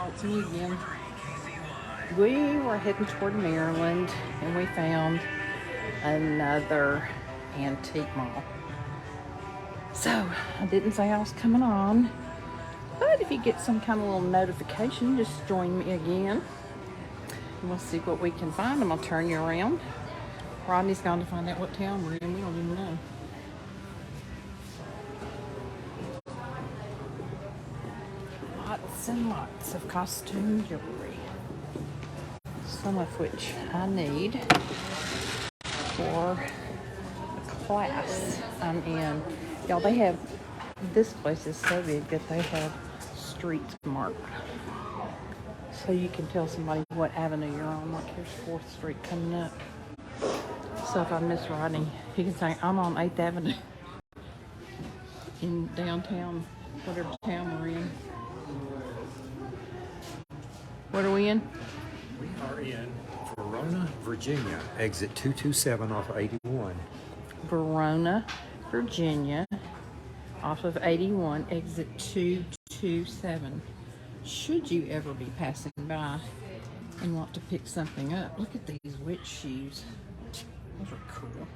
it's me again. We were heading toward Maryland and we found another antique mall. So I didn't say I was coming on, but if you get some kind of little notification, just join me again. And we'll see what we can find. I'm gonna turn you around. Rodney's gone to find out what town we're in. We don't even know. Lots and lots of costume jewelry. Some of which I need for a class I'm in. Y'all, they have, this place is so big that they have streets marked. So you can tell somebody what avenue you're on. Like here's 4th Street coming up. So if I miss Rodney, he can say, I'm on 8th Avenue in downtown, whatever town we're in. What are we in? We are in Verona, Virginia, exit 227 off of 81. Verona, Virginia, off of 81, exit 227. Should you ever be passing by and want to pick something up, look at these witch shoes. Those are cool.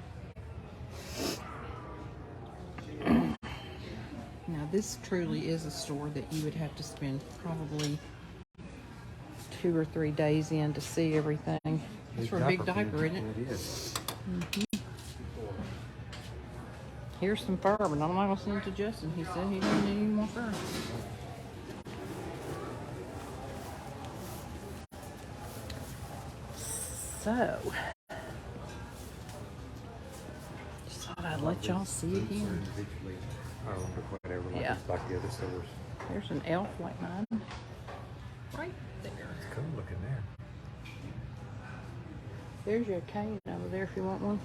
Now this truly is a store that you would have to spend probably 2 or 3 days in to see everything. It's for a big diaper, isn't it? It is. Mm-hmm. Here's some fur, but I'm not going to send it to Justin. He said he didn't need any more fur. So, just thought I'd let y'all see again. Oh, whatever. Yeah. Like the other stores. There's an elf like mine. Right there. It's cool looking there. There's your cane over there if you want one.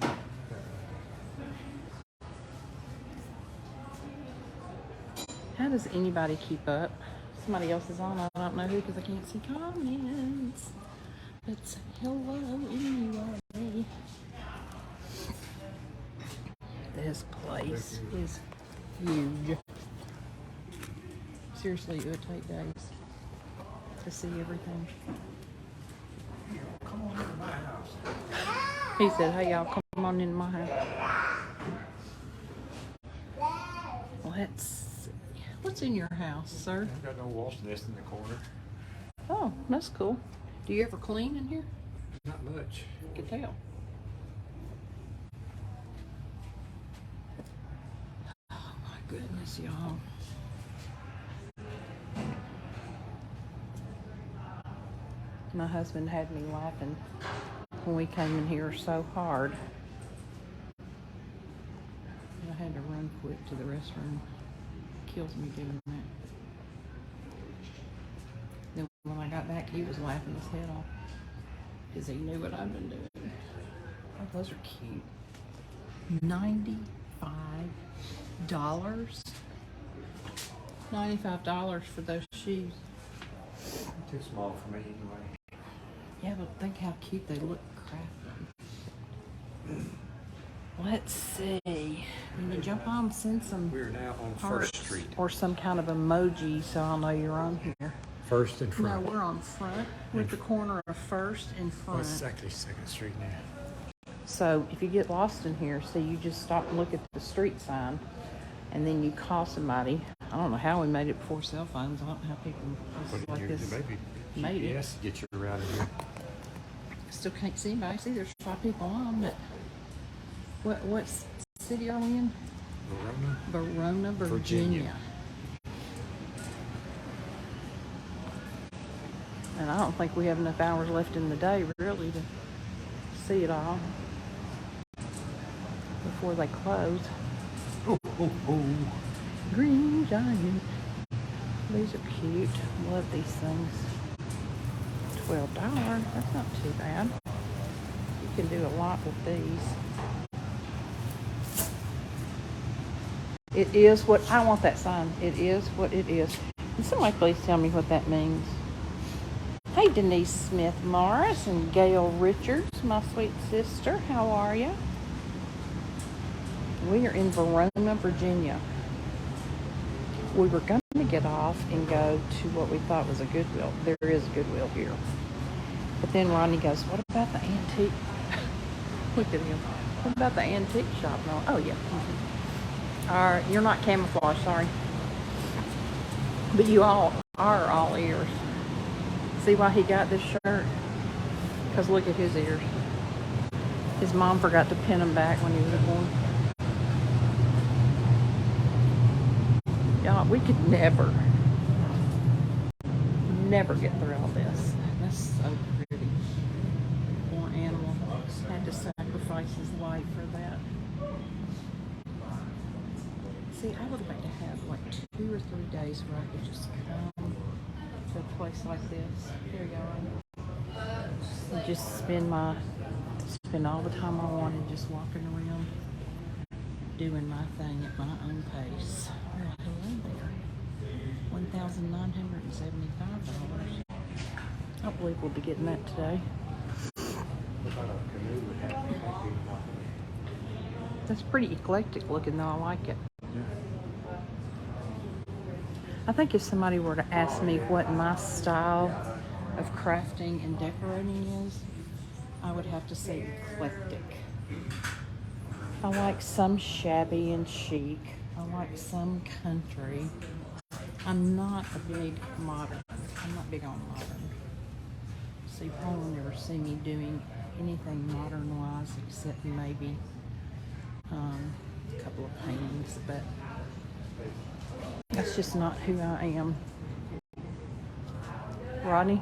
How does anybody keep up? Somebody else is on. I don't know who because I can't see comments. But hello anyway. This place is huge. Seriously, it would take days to see everything. Come on into my house. He said, hey y'all, come on into my house. Let's see. What's in your house, sir? I've got no wasp nest in the corner. Oh, that's cool. Do you ever clean in here? Not much. You can tell. Oh my goodness, y'all. My husband had me laughing when we came in here so hard. I had to run quick to the restroom. Kills me doing that. Then when I got back, he was laughing his head off because he knew what I'd been doing. Oh, those are cute. $95. $95 for those shoes. Too small for me anyway. Yeah, but think how cute they look crafted. Let's see. When you jump on, send some We're now on hearts 1st Street. or some kind of emoji so I'll know you're on here. First and No, front. we're on front with the corner of 1st and Well, it's front. actually 2nd Street now. So if you get lost in here, see, you just stop and look at the street sign and then you call somebody. I don't know how we made it before cell phones. I don't know how people like this Maybe made it. GPS get you around here. Still can't see anybody. See, there's 5 people on, but what city are we in? Verona. Verona, Virginia. And I don't think we have enough hours left in the day, really, to see it all before they close. Oh, oh, oh. Green Giant. These are cute. Love these things. $12. That's not too bad. You can do a lot with these. It is what I want that sign. It is what it is. Can somebody please tell me what that means? Hey, Denise Smith Morris and Gail Richards, my sweet sister. How are you? We are in Verona, Virginia. We were going to to get off and go to what we thought was a Goodwill. There is a Goodwill here. But then Rodney goes, what about the antique? Look at him. What about the antique shop? No. Oh, yeah. All right, you're not camouflage, sorry. But you all are all ears. See why he got this shirt? Because look at his ears. His mom forgot to pin them back when he was born. Y'all, we could never get through all this. That's so pretty. Poor animal had to sacrifice his life for that. See, I would like to have like 2 or 3 days where I could just come to a place like this. Here you go. And just spend all the time I wanted just walking around, doing my thing at my own pace. Oh, hello there. $1,975. I believe we'll be getting that today. That's pretty eclectic looking though. I like it. I think if somebody were to ask me what my style of crafting and decorating is, I would have to say eclectic. I like some shabby and chic. I like some country. I'm not a big modern. I'm not big on modern. So you probably will never see me doing anything modern-wise except maybe a couple of paintings, but that's just not who I am. Rodney,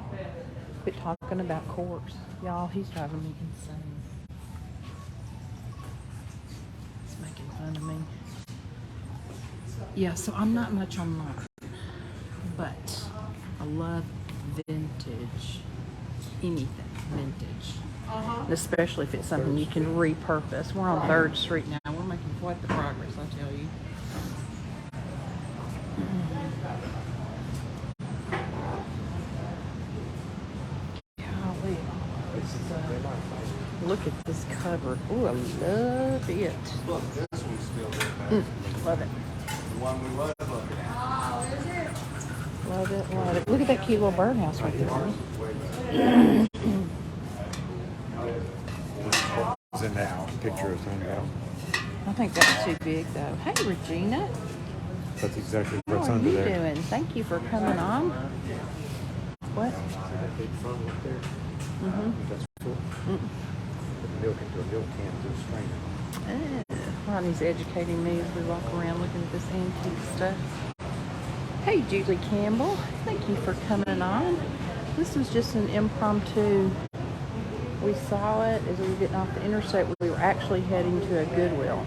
quit talking about corpse. Y'all, he's driving me insane. He's making fun of me. Yeah, so I'm not much on modern, but I love vintage. Anything vintage. Especially if it's something you can repurpose. We're on 3rd Street now. We're making quite the progress, I tell you. Golly. Look at this cover. Ooh, I love it. Look, this one's still there. Love it. The one we was looking at. Oh, is it? Love it, love it. Look at that cute little birdhouse right there. In the out picture is in out. I think that's too big though. Hey Regina, That's exactly how what's are under you there. doing? Thank you for coming on. What? See that big funnel up there? That's full. Put the milk into a milk can to a strainer. Rodney's educating me as we walk around looking at this antique stuff. Hey Julie Campbell, thank you for coming on. This was just an impromptu. We saw it as we were getting off the interstate. We were actually heading to a Goodwill.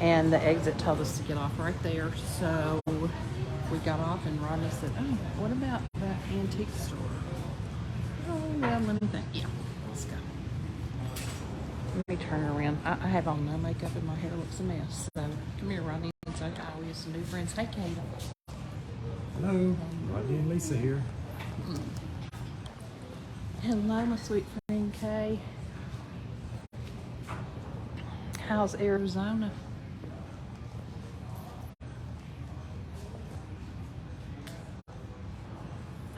And the exit told us to get off right there. So we got off and Rodney said, oh, what about that antique store? Oh, well, let me think. Yeah, let's go. Let me turn around. I have on no makeup and my hair looks a mess. So come here, Rodney. And say hi. We have some new friends. Hey, Kate. Hello, Rodney and Lisa here. Hello, my sweet friend Kay. How's Arizona?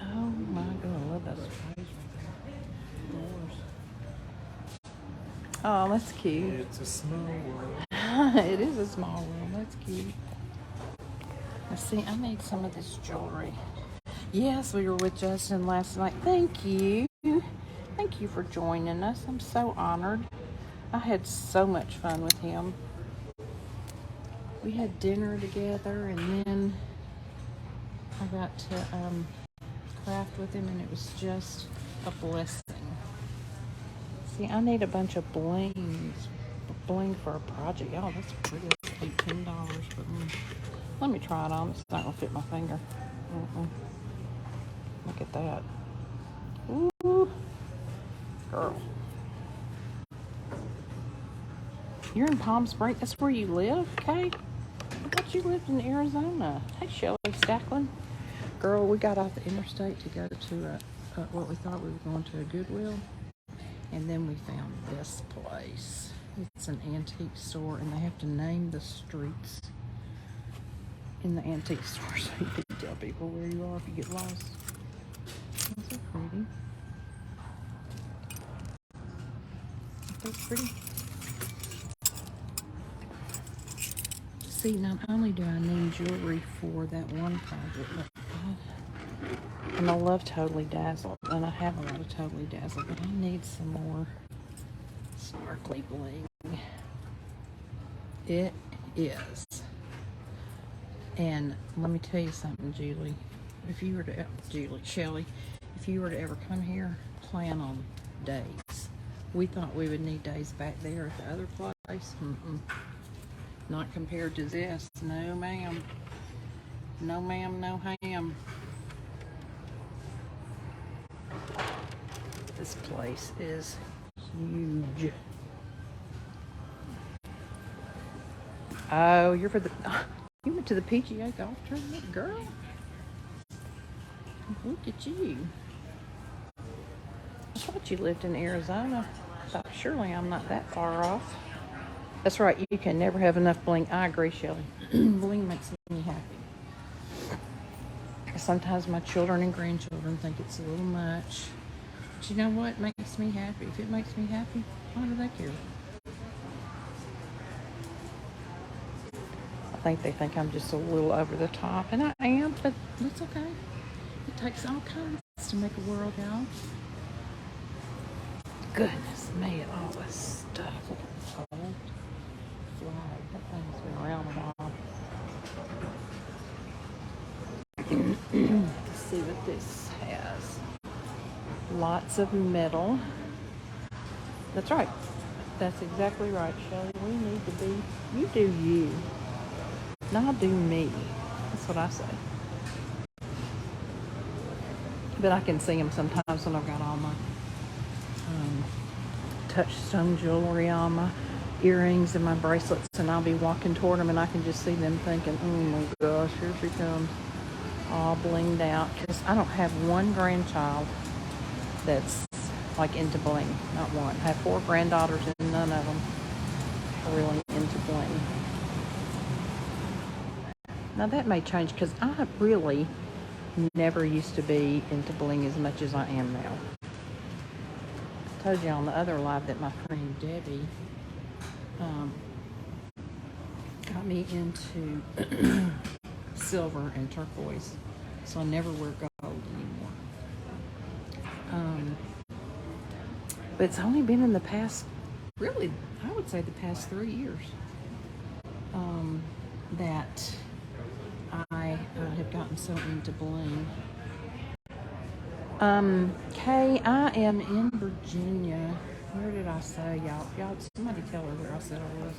Oh my God, I love that surprise right there. Oh, that's cute. It's a small world. It is a small world. That's cute. Let's see, I need some of this jewelry. Yes, we were with Justin last night. Thank you. Thank you for joining us. I'm so honored. I had so much fun with him. We had dinner together and then I got to craft with him and it was just a blessing. See, I need a bunch of bling for a project. Oh, that's pretty. That's $18. But let me try it on. It's not gonna fit my finger. Look at that. Ooh, girl. You're in Palm Springs. That's where you live, okay? I thought you lived in Arizona. Hey, Shelley Stacklin. Girl, we got off the interstate to go to what we thought we were going to a Goodwill. And then we found this place. It's an antique store, and they have to name the streets in the antique store so you can tell people where you are if you get lost. Those are pretty. That's pretty. See, not only do I need jewelry for that one project, but and I love Totally Dazzled, and I have a lot of Totally Dazzled, but I need some more sparkly bling. It is. And let me tell you something, Julie. If you were to, Shelly, if you were to ever come here, plan on days. We thought we would need days back there at the other place. Not compared to this. No, ma'am. No, ma'am, no ham. This place is huge. Oh, you're for the... You went to the PGA golf tournament, girl? Look at you. I thought you lived in Arizona. I thought, surely I'm not that far off. That's right, you can never have enough bling. I agree, Shelly. Bling makes me happy. Sometimes my children and grandchildren think it's a little much. But you know what makes me happy? If it makes me happy, why do they care? I think they think I'm just a little over the top, and I am, but it's okay. It takes all kinds to make a world, y'all. Goodness me, all this stuff. Old flag. That thing's been around a while. Let's see what this has. Lots of metal. That's right. That's exactly right, Shelly. We need to be, you do you. Now do me. That's what I say. But I can see them sometimes when I've got all my touchstone jewelry on, my earrings and my bracelets, and I'll be walking toward them and I can just see them thinking, oh my gosh, here she comes, all blinged out. Because I don't have one grandchild that's like into bling. Not one. I have 4 granddaughters and none of them are really into bling. Now that may change because I really never used to be into bling as much as I am now. I told you on the other live that my friend Debbie got me into silver and turquoise, so I never wear gold anymore. But it's only been in the past, really, I would say the past 3 years, that I have gotten so into bling. Kay, I am in Virginia. Where did I say, y'all? Somebody tell her where I said I was.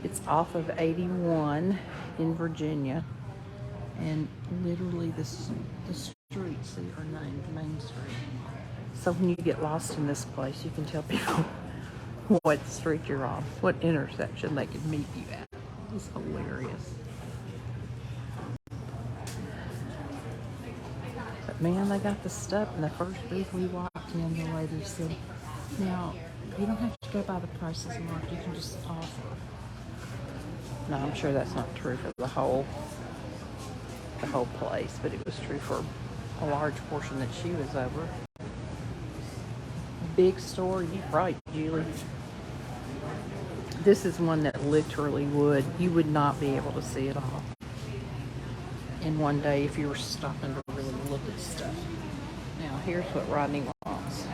It's off of 81 in Virginia, and literally the streets are named Main Street. So when you get lost in this place, you can tell people what street you're on, what intersection they can meet you at. It's hilarious. But man, they got the stuff. In the first booth we walked in, the lady said, now, you don't have to go by the prices marked, you can just offer. No, I'm sure that's not true for the whole place, but it was true for a large portion that she was over. Big store, you're right, Julie. This is one that literally you would not be able to see it all in one day if you were stopping to really look at stuff. Now, here's what Rodney wants. I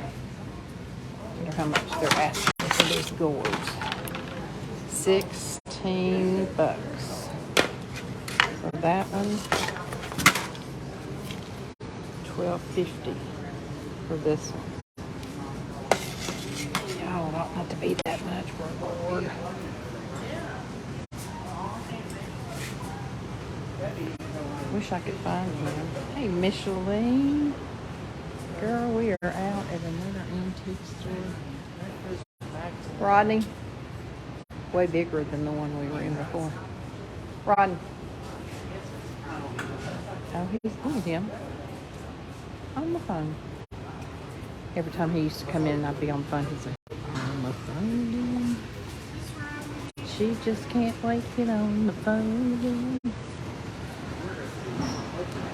wonder how much they're asking for these gourds. $16. For that one, $12.50 for this one. Oh, it ought not to be that much for a gourd. Wish I could find him. Hey, Micheline. Girl, we are out at another antique store. Rodney. Way bigger than the one we were in before. Rodney. Oh, he's on him. On the phone. Every time he used to come in and I'd be on the phone, he'd say, on the phone again. She just can't wait to get on the phone again.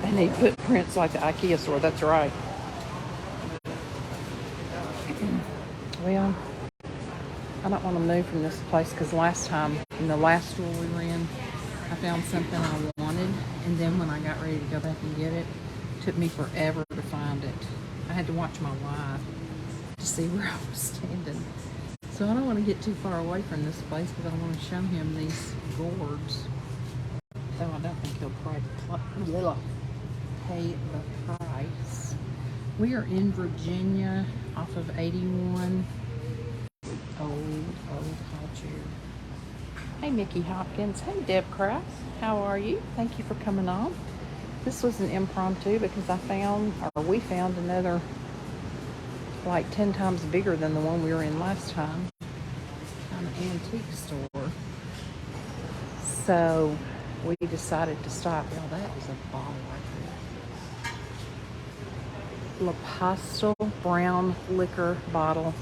They need footprints like the IKEA store. That's right. Well, I don't want to move from this place because last time, in the last store we were in, I found something I wanted, and then when I got ready to go back and get it, it took me forever to find it. I had to watch my wife to see where I was standing. So I don't want to get too far away from this place because I want to show him these gourds. Though I don't think he'll pay the price. We are in Virginia off of 81. Old Hotcher. Hey, Mickey Hopkins. Hey, Deb Krause. How are you? Thank you for coming on. This was an impromptu because we found another like 10 times bigger than the one we were in last time. An antique store. So we decided to stop. Y'all, that is a bottle right there. La Pastel brown liquor bottle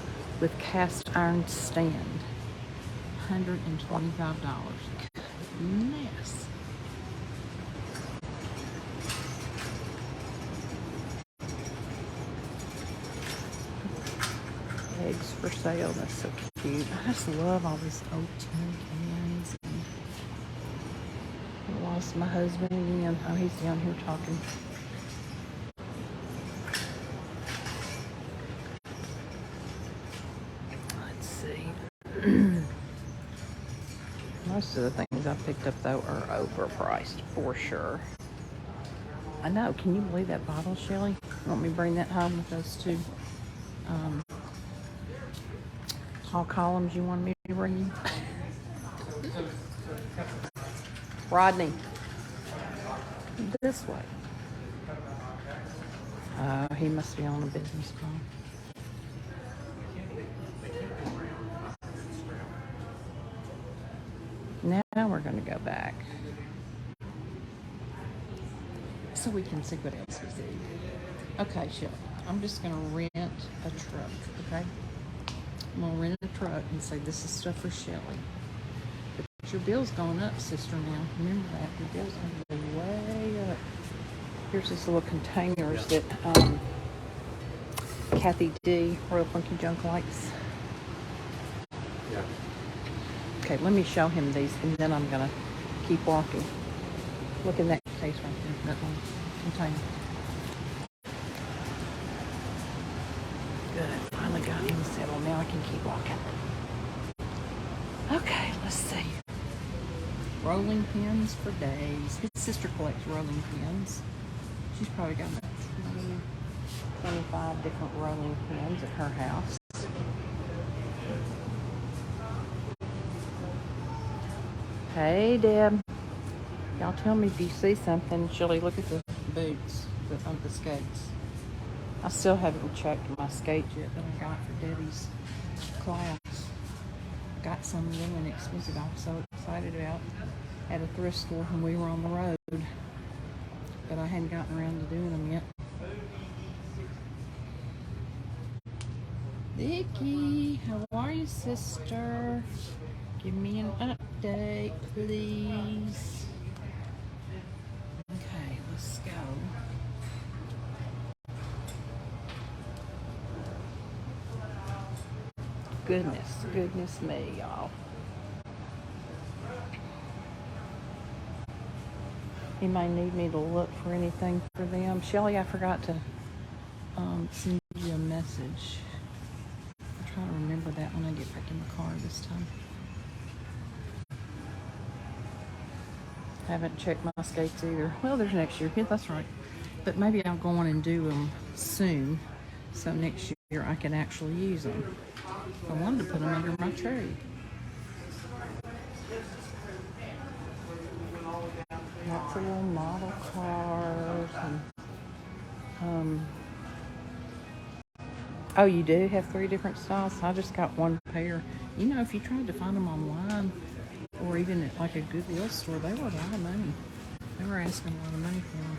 with cast iron stand. $125. Goodness. Eggs for sale. That's so cute. I just love all these old tin cans. I lost my husband again. Oh, he's down here talking. Let's see. Most of the things I picked up, though, are overpriced, for sure. I know. Can you believe that bottle, Shelly? Want me to bring that home with those two tall columns you wanted me to bring you? Rodney. This way. He must be on a business call. Now we're going to go back so we can see what else we see. Okay, Shelly, I'm just going to rent a truck, okay? I'm going to rent a truck and say this is stuff for Shelly. But your bill's going up, sister, now. Remember that. Your bill's going to be way up. Here's these little containers that Kathy D, Royal Funky Junk likes. Yeah. Okay, let me show him these, and then I'm going to keep walking. Look in that case right there, that one container. Good, finally got him settled. Now I can keep walking. Okay, let's see. Rolling pins for days. His sister collects rolling pins. She's probably got 25 different rolling pins at her house. Hey, Deb. Y'all tell me if you see something. Shelly, look at the boots, the skates. I still haven't checked my skates yet that I got for Debbie's class. Got some really inexpensive. I was so excited about at a thrift store when we were on the road. But I hadn't gotten around to doing them yet. Vicky, how are you, sister? Give me an update, please. Okay, let's go. Goodness me, y'all. You may need me to look for anything for them. Shelly, I forgot to send you a message. I'll try to remember that when I get back in the car this time. Haven't checked my skates either. Well, there's next year. Yeah, that's right. But maybe I'll go on and do them soon. So next year I can actually use them. I wanted to put them under my tree. Lots of little model cars and oh, you do have 3 different styles? I just got one pair. You know, if you tried to find them online or even at like a Goodwill store, they were a lot of money. They were asking a lot of money for them.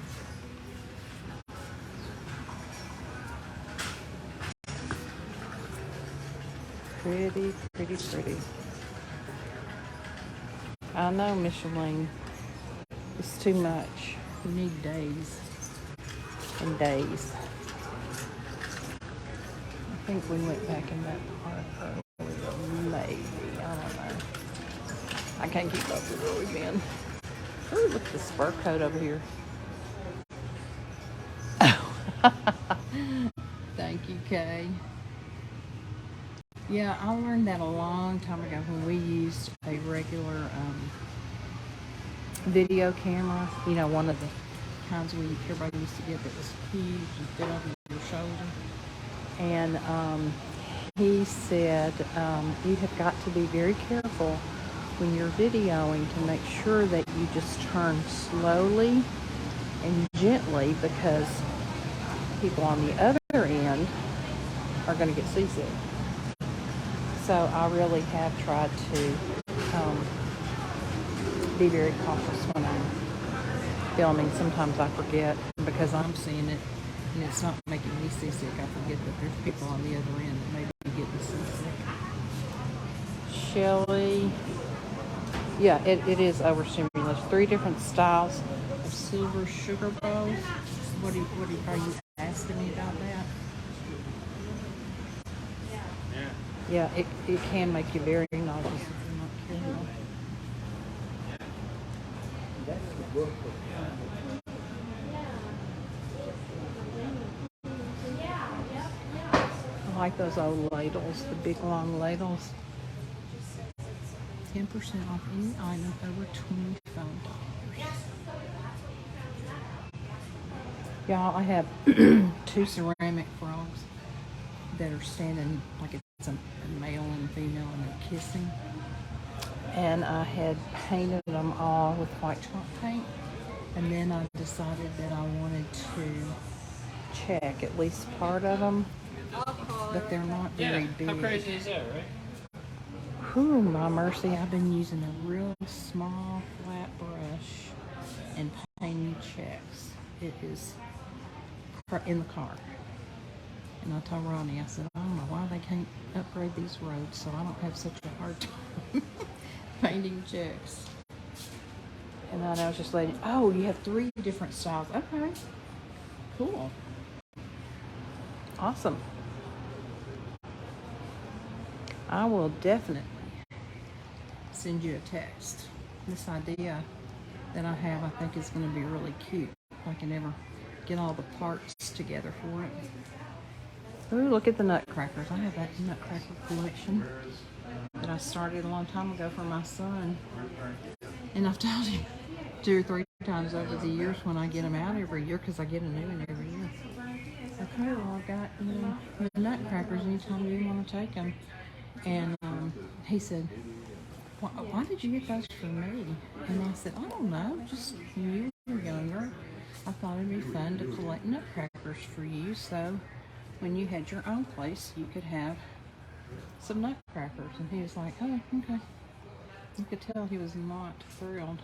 Pretty. I know, Micheline. It's too much. You need days. in days. I think we went back in that park earlier, maybe. I don't know. I can't keep up with where we've been. Ooh, look at the spur coat over here. Thank you, Kay. Yeah, I learned that a long time ago when we used a regular video camera. You know, one of the kinds everybody used to get that was huge and fit over your shoulder. And he said you have got to be very careful when you're videoing to make sure that you just turn slowly and gently, because people on the other end are going to get seasick. So I really have tried to be very cautious when I'm filming. Sometimes I forget because I'm seeing it and it's not making me seasick. I forget that there's people on the other end that may be getting seasick. Shelly. Yeah, it is overstimulation. 3 different styles of silver sugar bowls. Are you asking me about that? Yeah, it can make you very nauseous if you're not careful. I like those old ladles, the big long ladles. 10% off any item over $25. Y'all, I have 2 ceramic frogs that are standing like it's a male and female and they're kissing. And I had painted them all with white chalk paint. And then I decided that I wanted to check at least part of them. But they're not very big. How crazy is that, right? Whew, my mercy, I've been using a real small flat brush and painting checks. It is in the car. And I told Ronnie, I said, I don't know why they can't upgrade these roads so I don't have such a hard time painting checks. And then I was just letting, oh, you have 3 different styles. Okay, cool. Awesome. I will definitely send you a text. This idea that I have, I think is going to be really cute. If I can ever get all the parts together for it. Ooh, look at the nutcrackers. I have that nutcracker collection that I started a long time ago for my son. And I've told him 2 or 3 times over the years when I get them out every year, because I get a new one every year. Okay, well, I've got the nutcrackers anytime you want to take them. And he said, why did you get those for me? And I said, I don't know, just when you were younger, I thought it'd be fun to collect nutcrackers for you, so when you had your own place, you could have some nutcrackers. And he was like, oh, okay. You could tell he was not thrilled.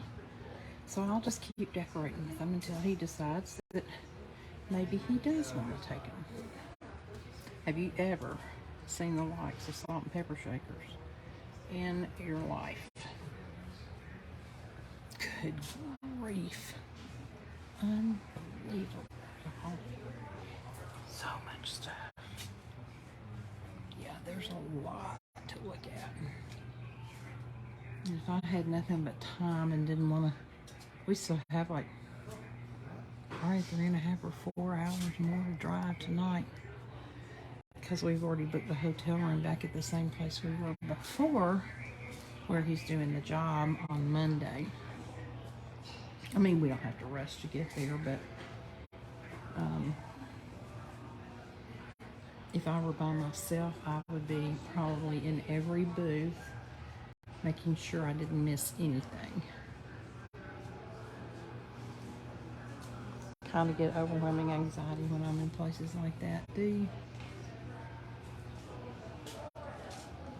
So I'll just keep decorating with them until he decides that maybe he does want to take them. Have you ever seen the likes of salt and pepper shakers in your life? Good grief. Unbelievable. So much stuff. Yeah, there's a lot to look at. And if I had nothing but time and didn't want to, we still have like probably 3.5 or 4 hours more to drive tonight, because we've already booked the hotel room back at the same place we were before, where he's doing the job on Monday. I mean, we don't have to rush to get there, but if I were by myself, I would be probably in every booth, making sure I didn't miss anything. Kind of get overwhelming anxiety when I'm in places like that, do you?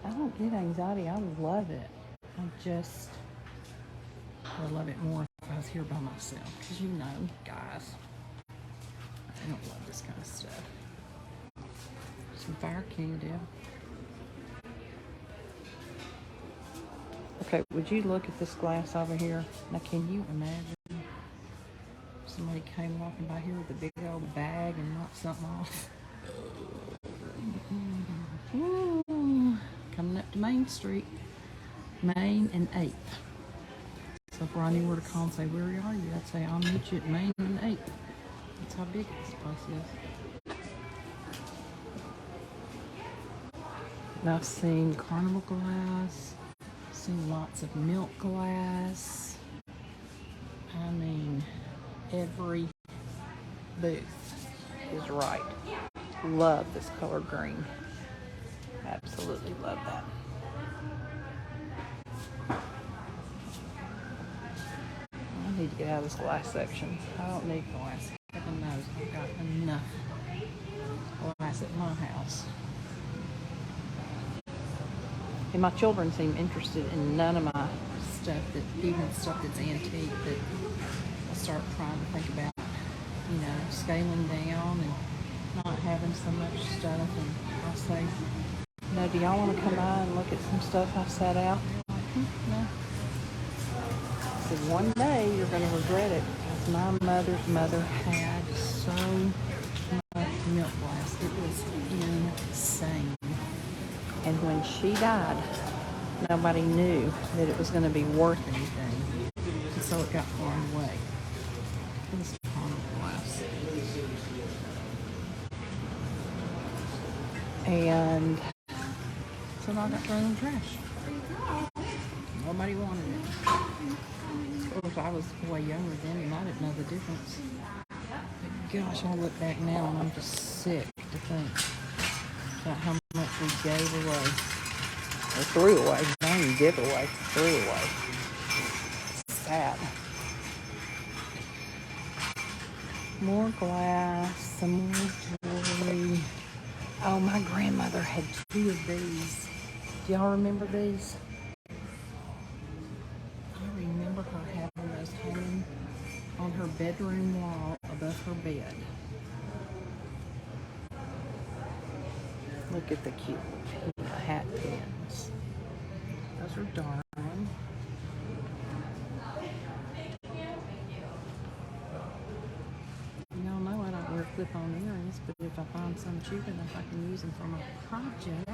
I don't get anxiety. I love it. I love it more if I was here by myself. Because you know, guys, I don't love this kind of stuff. Some Fire King deal. Okay, would you look at this glass over here? Now, can you imagine Somebody came walking by here with a big old bag and knocked something off. Ooh, coming up to Main Street, Main and 8th. So if Ronnie were to call and say, "Where are you?" I'd say, "I'll meet you at Main and 8th. That's how big this place is. And I've seen Carnival glass, seen lots of milk glass. I mean, every booth is right. Love this color green. Absolutely love that. I need to get out of this glass section. I don't need glass. Heaven knows I've got enough glass at my house. And my children seem interested in none of my stuff, that even stuff that's antique, that I start trying to think about, scaling down and not having so much stuff. And I'll say, "Do y'all want to come by and look at some stuff I've set out?" They're like, "No." I said, "One day you're going to regret it, because my mother's mother had so much milk glass. It was insane. And when she died, nobody knew that it was going to be worth anything. And so it got thrown away. It was Carnival glass. And so now I got thrown in the trash. Nobody wanted it. Of course, I was way younger then, and I didn't know the difference. But gosh, I look back now and I'm just sick to think about how much we gave away. Or threw away. Not even give away. Threw away. Sad. More glass. Some more jewelry. Oh, my grandmother had 2 of these. Do y'all remember these? I remember her having those hanging on her bedroom wall above her bed. Look at the cute hat pins. Those are darling. Y'all know I don't wear clip-on earrings, but if I find some cheap enough, I can use them for my project.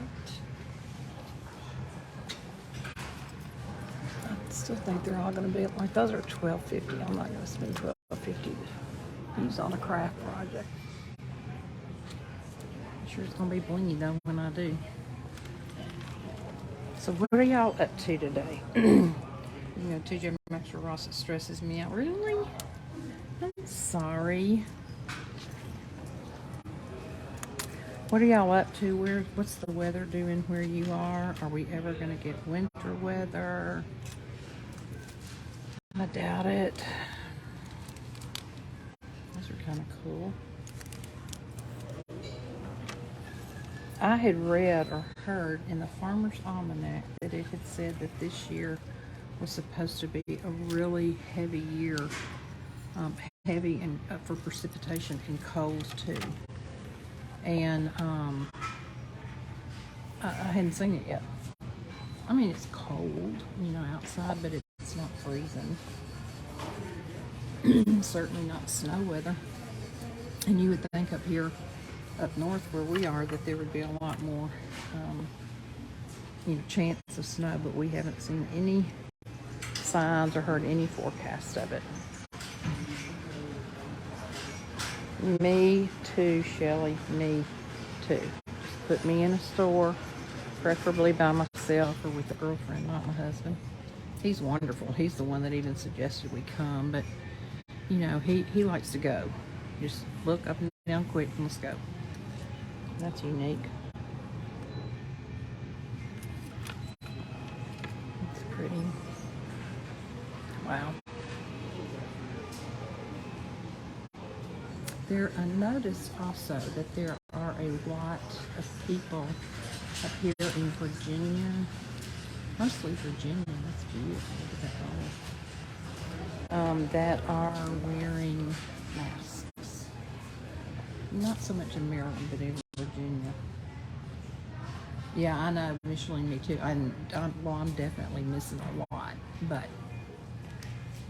I still think they're all going to be like, those are $12.50. I'm not going to spend $12.50 to use on a craft project. Sure it's gonna be blingy though when I do. So what are y'all up to today? TJ Maxx or Ross, it stresses me out. Really? I'm sorry. What are y'all up to? What's the weather doing where you are? Are we ever gonna get winter weather? I doubt it. Those are kind of cool. I had read or heard in the Farmer's Almanac that it had said that this year was supposed to be a really heavy year, heavy and for precipitation and cold too. And I hadn't seen it yet. I mean, it's cold, outside, but it's not freezing. Certainly not snow weather. And you would think up here, up north where we are, that there would be a lot more chance of snow, but we haven't seen any signs or heard any forecast of it. Me too, Shelly, me too. Just put me in a store, preferably by myself or with a girlfriend, not my husband. He's wonderful. He's the one that even suggested we come, but he likes to go. Just look up and down quick and let's go. That's unique. That's pretty. Wow. I noticed also that there are a lot of people up here in Virginia, mostly Virginia. That's beautiful. Look at that olive. That are wearing masks. Not so much in Maryland, but in Virginia. Yeah, I know, Micheline, me too. I'm definitely missing a lot, but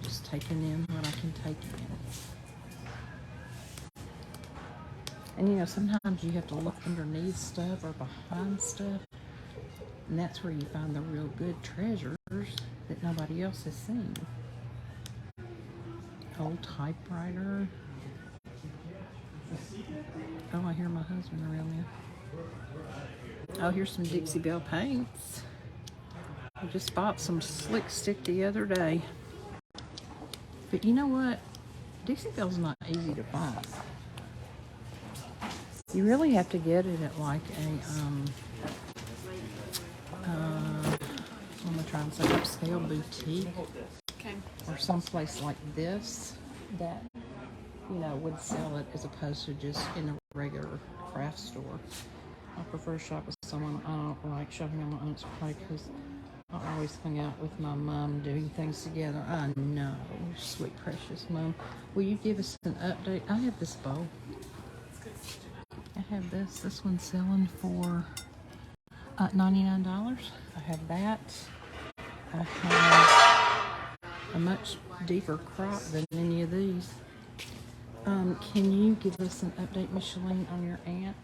just taking in what I can take in. And you know, sometimes you have to look underneath stuff or behind stuff. And that's where you find the real good treasures that nobody else has seen. Old typewriter. Oh, I hear my husband around there. Oh, here's some Dixie Belle paints. I just bought some Slick Stick the other day. But you know what? Dixie Belle's not easy to find. You really have to get it at like a, what am I trying to say, upscale boutique. Okay. Or someplace like this that, you know, would sell it as opposed to just in a regular craft store. I prefer to shop with someone. I don't like shopping on my own. It's probably because I always hung out with my mom doing things together. I know, sweet precious mom. Will you give us an update? I have this bowl. I have this. This one's selling for $99. I have that. I have a much deeper crop than any of these. Can you give us an update, Micheline, on your aunt?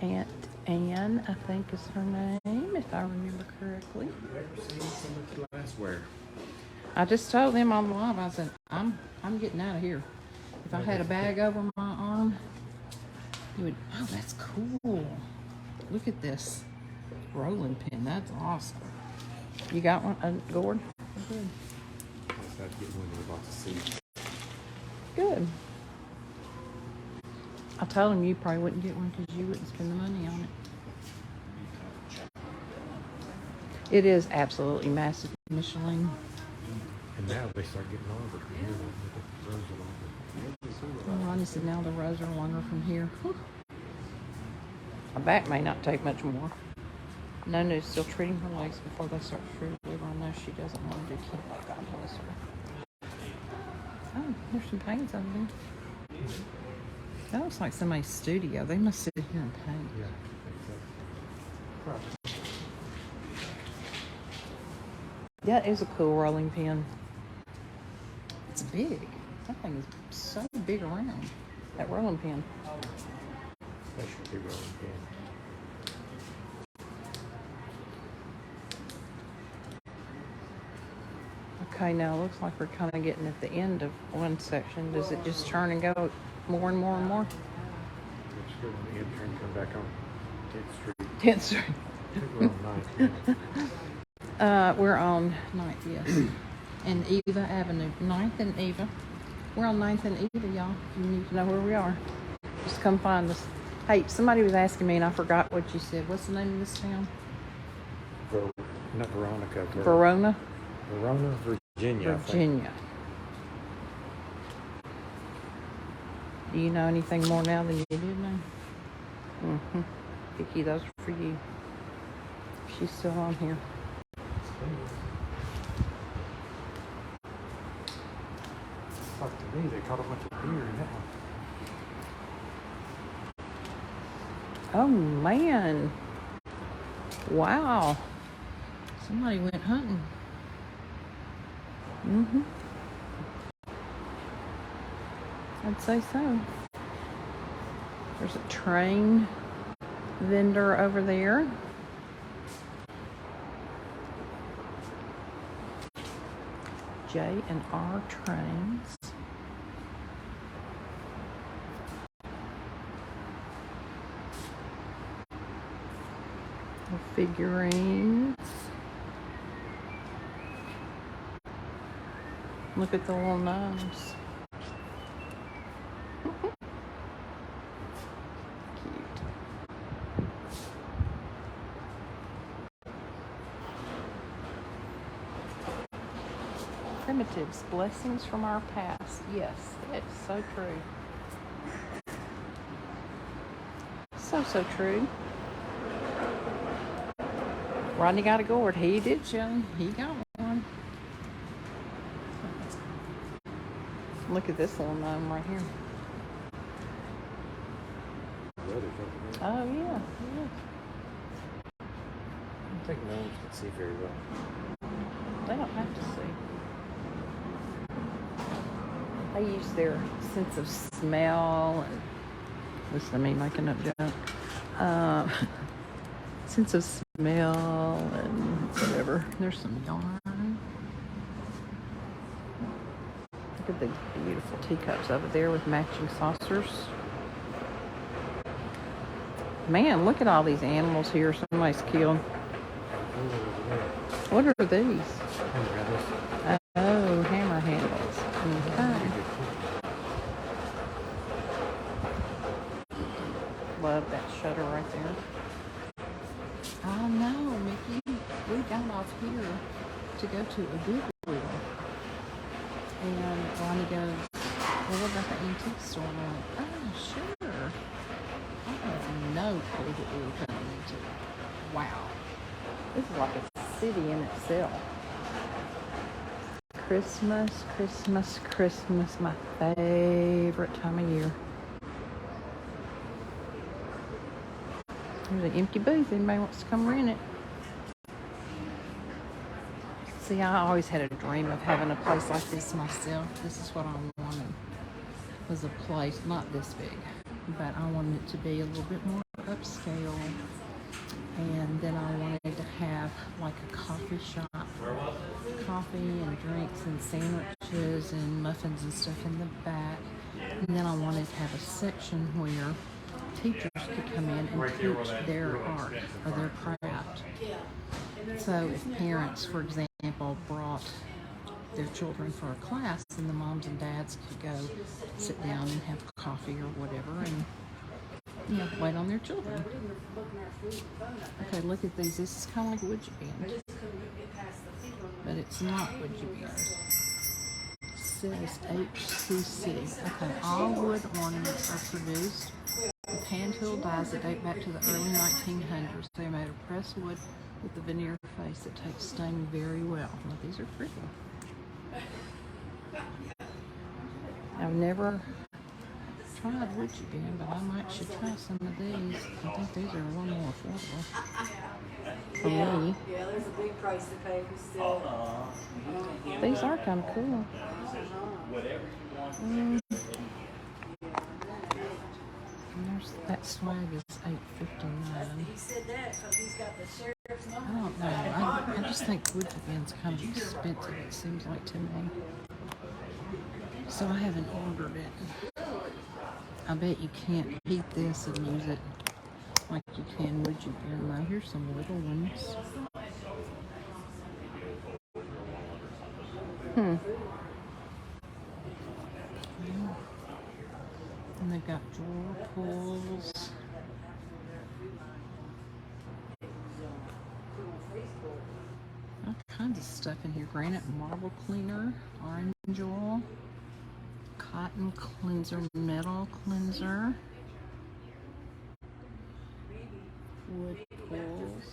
Aunt Anne, I think is her name, if I remember correctly. Glassware. I just told them on the live, I said, I'm getting out of here. If I had a bag over my arm, you would, oh, that's cool. Look at this rolling pin. That's awesome. You got one, Gord? Good. I was about to get one we're about to see. Good. I told him you probably wouldn't get one because you wouldn't spend the money on it. It is absolutely massive, Micheline. And now they start getting longer from here. The rows are longer. Ronnie said now the rows are longer from here. Whew. My back may not take much more. Nunu's still treating her legs before they start fruit liver. I know she doesn't want to do chemo. God bless her. Oh, there's some paints over there. That looks like somebody's studio. They must sit here and paint. Yeah, I think so. That is a cool rolling pin. It's big. That thing is so big around. That rolling pin. That should be rolling pin. Okay, now it looks like we're kind of getting at the end of one section. Does it just turn and go more and more and more? It's good when the intern come back on 10th Street. 10th Street. We're on 9th. We're on 9th, yes. And Eva Avenue. 9th and Eva. We're on 9th and Eva, y'all. If you need to know where we are, just come find us. Hey, somebody was asking me and I forgot what you said. What's the name of this town? Not Veronica. Verona? Verona, Virginia. Virginia. Do you know anything more now than you did know? Mm-hmm. Vicki, those are for you. She's still on here. Like to me, they caught a bunch of deer in that one. Oh, man. Wow. Somebody went hunting. Mm-hmm. I'd say so. There's a train vendor over there. J&R Trains. Figurines. Look at the little nose. Cute. Primitives, blessings from our past. Yes, it's so true. So true. Rodney got a gourd. He did, Shelly. He got one. Look at this little gnome right here. Oh, yeah. I don't think gnomes can see very well. They don't have to see. They use their sense of smell and listen to me making up junk. Sense of smell and whatever. There's some yarn. Look at these beautiful teacups over there with matching saucers. Man, look at all these animals here somebody's killed. What are these? Oh, hammer handles. Okay. Love that shutter right there. Oh no, Mickey. We got off here to go to a Goodwill. And Ronnie goes, well, what about the antique store? And I'm like, oh, sure. I have no clue what we were coming into. Wow. This is like a city in itself. Christmas, Christmas, Christmas, my favorite time of year. There's an empty booth. Anybody wants to come rent it? See, I always had a dream of having a place like this myself. This is what I wanted. Was a place, not this big, but I wanted it to be a little bit more upscale. And then I wanted to have like a coffee shop. Coffee and drinks and sandwiches and muffins and stuff in the back. And then I wanted to have a section where teachers could come in and teach their art or their craft. So if parents, for example, brought their children for a class, then the moms and dads could go sit down and have coffee or whatever and wait on their children. Okay, look at these. This is kind of like Woodgie Band, but it's not Woodgie Band. It says HCC. Okay, all wood ornaments are produced with hand-tooled dies that date back to the early 1900s. They are made of pressed wood with a veneer face that takes stain very well. Well, these are pretty. I've never tried Woodgie Band, but I should try some of these. I think these are a little more affordable for me. Yeah, there's a big price to pay for still. These are kind of cool. And there's that swag is $8.59. He said that because he's got the sheriff's number. I don't know. I just think Woodgie Band's kind of expensive, it seems like to me. So I haven't ordered it. I bet you can't heat this and use it like you can Woodgie Band. Now here's some little ones. And they've got drawer pulls. All kinds of stuff in here. Granite marble cleaner, orange oil, cotton cleanser, metal cleanser, wood pulls.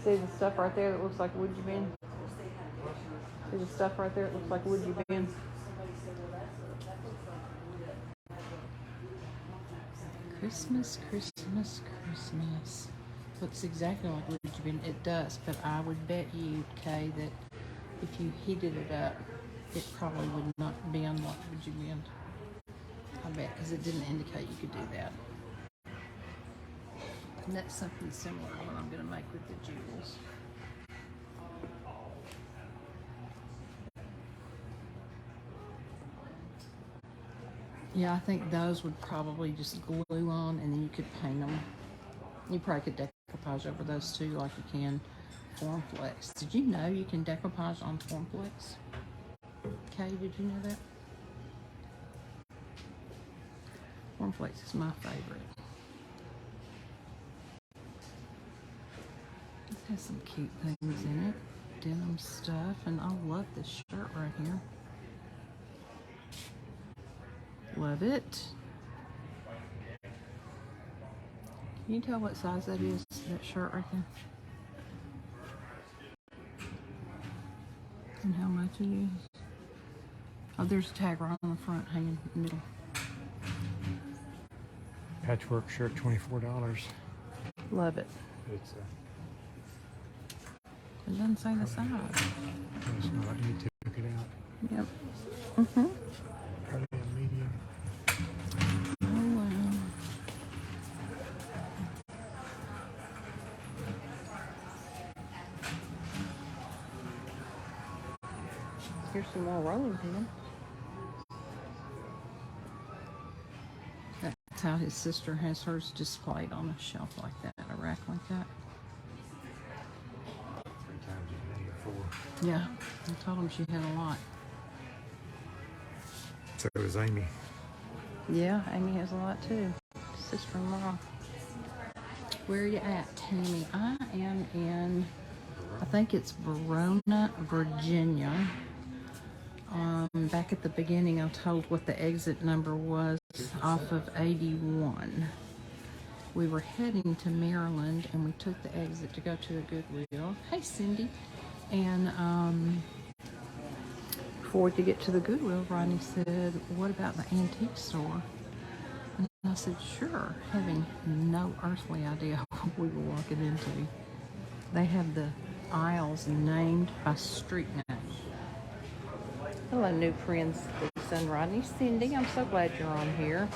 See the stuff right there that looks like Woodgie Band? See the stuff right there that looks like Woodgie Band? Christmas, Christmas, Christmas. Looks exactly like Woodgie Band. It does, but I would bet you, Kay, that if you heated it up, it probably would not bend like Woodgie Band. I bet, because it didn't indicate you could do that. And that's something similar to what I'm going to make with the jewels. Yeah, I think those would probably just glue on and then you could paint them. You probably could decoupage over those too like you can Formflex. Did you know you can decoupage on Formflex? Kay, did you know that? Formflex is my favorite. This has some cute things in it. Denim stuff, and I love this shirt right here. Love it. Can you tell what size that is, that shirt right there? And how much it is? Oh, there's a tag right on the front, hanging in the middle. Patchwork shirt, $24. Love it. It's It doesn't say the size. It's not. You took it out. Yep. Mm-hmm. Probably a medium. Oh, wow. Here's some more rolling pin. That's how his sister has hers displayed on a shelf like that, a rack like that. 3 times as many or 4. Yeah, I told him she had a lot. So is Amy. Yeah, Amy has a lot too. Sister-in-law. Where are you at, Tammy? I am in, I think it's Verona, Virginia. Back at the beginning, I told what the exit number was off of 81. We were heading to Maryland, and we took the exit to go to a Goodwill. Hey, Cindy. And before we could get to the Goodwill, Rodney said, what about the antique store? And I said, sure, having no earthly idea what we were walking into. They have the aisles named by street name. Hello, new friends, Lisa and Rodney. Cindy, I'm so glad you're on here.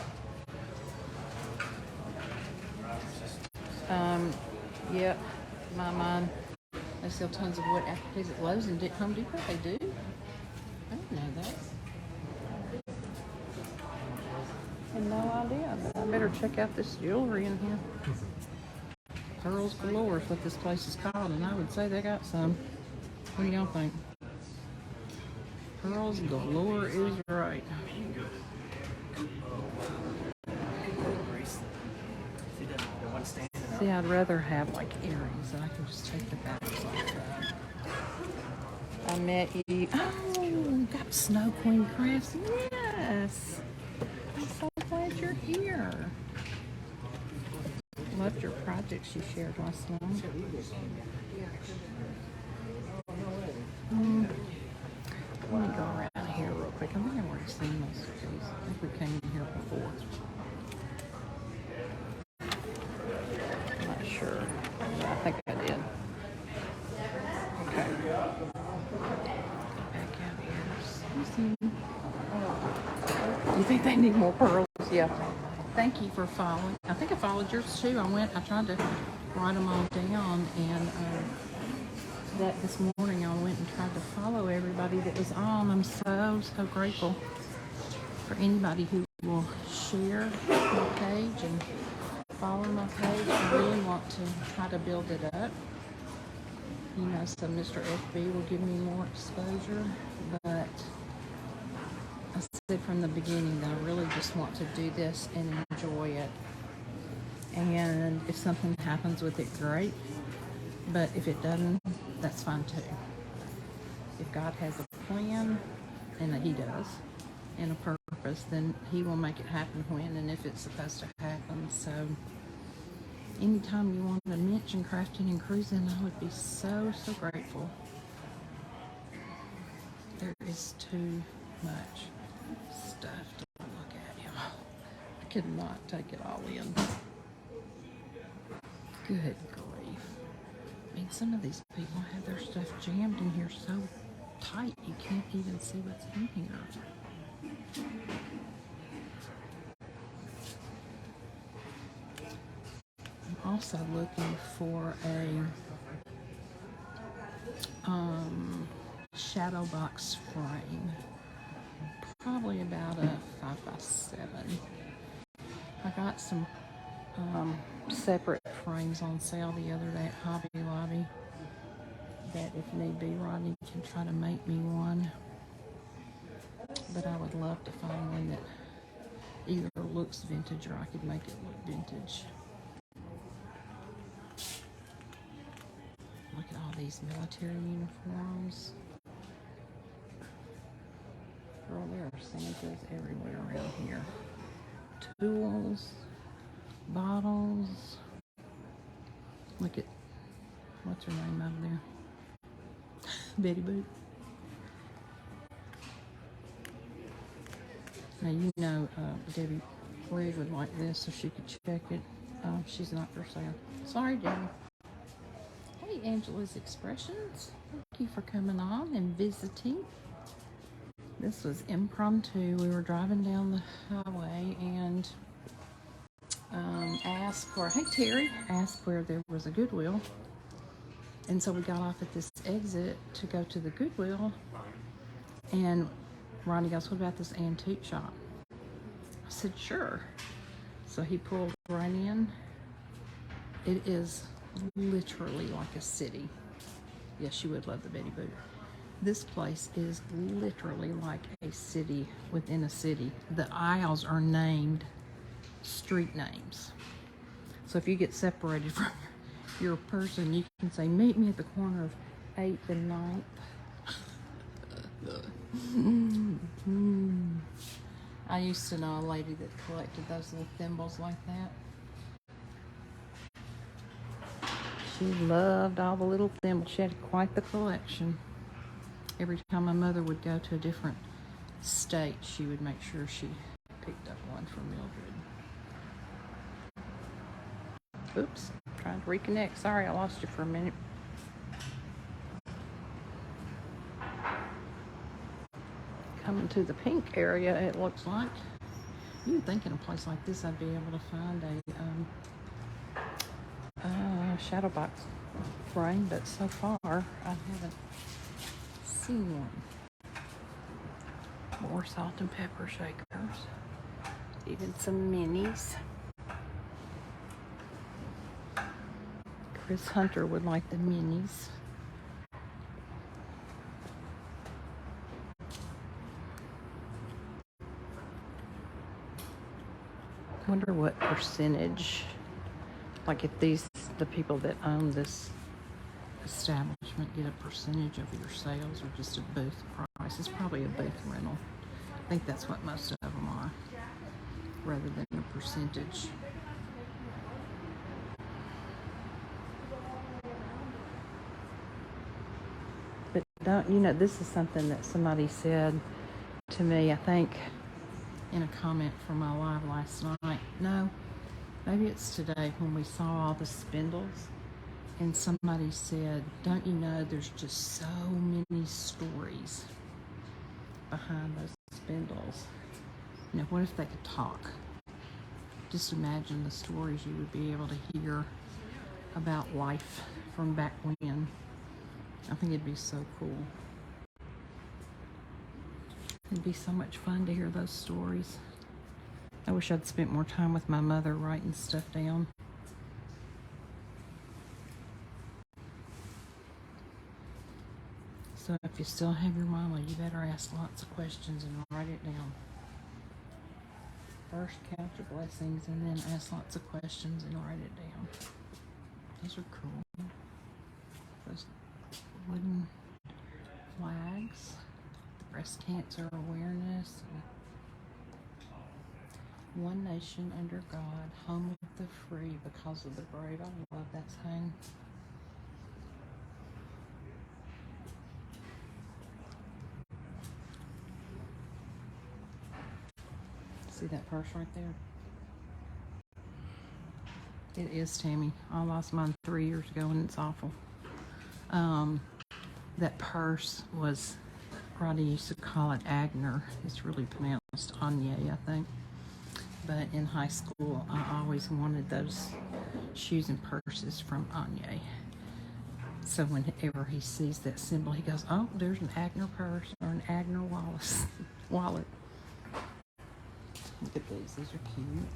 Yep, my mind. They sell tons of wood aftertaste at Lowe's and Home Depot. They do? I didn't know that. Had no idea. I better check out this jewelry in here. Pearls galore is what this place is called, and I would say they got some. What do y'all think? Pearls galore is right. See, I'd rather have like earrings that I can just take the backs off of. I met you. Oh, got Snow Queen Crafts. Yes. I'm so glad you're here. Loved your projects you shared last night. Let me go around here real quick. I think I've already seen most of these. I think we came in here before. I'm not sure. I think I did. Okay. Back out here. You think they need more pearls? Yeah. Thank you for following. I think I followed yours too. I tried to write them all down, and that this morning I went and tried to follow everybody that was on. I'm so grateful for anybody who will share my page and follow my page. I really want to try to build it up. You know, so Mr. FB will give me more exposure, but I said from the beginning that I really just want to do this and enjoy it. And if something happens with it, great. But if it doesn't, that's fine too. If God has a plan, and that He does, and a purpose, then He will make it happen when and if it's supposed to happen. So anytime you want to mention crafting and cruising, I would be so grateful. There is too much stuff to look at, y'all. I could not take it all in. Good grief. I mean, some of these people have their stuff jammed in here so tight you can't even see what's in here. I'm also looking for a shadow box frame. Probably about a 5x7. I got some separate frames on sale the other day at Hobby Lobby that if need be, Rodney can try to make me one. But I would love to find one that either looks vintage or I could make it look vintage. Look at all these military uniforms. Girl, there are Santas everywhere around here. Tools, bottles. Look at, what's her name over there? Betty Boop. Now you know Debbie Ridge would like this so she could check it. She's not for sale. Sorry, Debbie. Hey, Hey, Angela's Expressions. Thank you for coming on and visiting. This was impromptu. We were driving down the highway and hey Terry, asked where there was a Goodwill. And so we got off at this exit to go to the Goodwill. And Ronnie goes, what about this antique shop? I said, sure. So he pulled right in. It is literally like a city. Yes, you would love the Betty Boop. This place is literally like a city within a city. The aisles are named street names. So if you get separated from your person, you can say, meet me at the corner of 8th and 9th. I used to know a lady that collected those little thimbles like that. She loved all the little thimbles. She had quite the collection. Every time my mother would go to a different state, she would make sure she picked up one for Mildred. Oops, trying to reconnect. Sorry, I lost you for a minute. Coming to the pink area, it looks like. You would think in a place like this I'd be able to find a shadow box frame, but so far I haven't seen one. More salt and pepper shakers. Even some minis. Chris Hunter would like the minis. Wonder what percentage, like if the people that own this establishment get a percentage of your sales or just a booth price. It's probably a booth rental. I think that's what most of them are, rather than a percentage. But this is something that somebody said to me, I think, in a comment from my live last night. No, maybe it's today when we saw all the spindles. And somebody said, don't you know there's just so many stories behind those spindles? What if they could talk? Just imagine the stories you would be able to hear about life from back when. I think it'd be so cool. It'd be so much fun to hear those stories. I wish I'd spent more time with my mother writing stuff down. So if you still have your mama, you better ask lots of questions and write it down. First count your blessings and then ask lots of questions and write it down. Those are cool. Those wooden flags. Breast cancer awareness. One nation under God, home of the free because of the brave. I love that saying. See that purse right there? It is Tammy. I lost mine 3 years ago and it's awful. That purse was, Roddy used to call it Agner. It's really pronounced Anye, I think. But in high school, I always wanted those shoes and purses from Anye. So whenever he sees that symbol, he goes, oh, there's an Agner purse or an Agner wallet. Look at these. These are cute.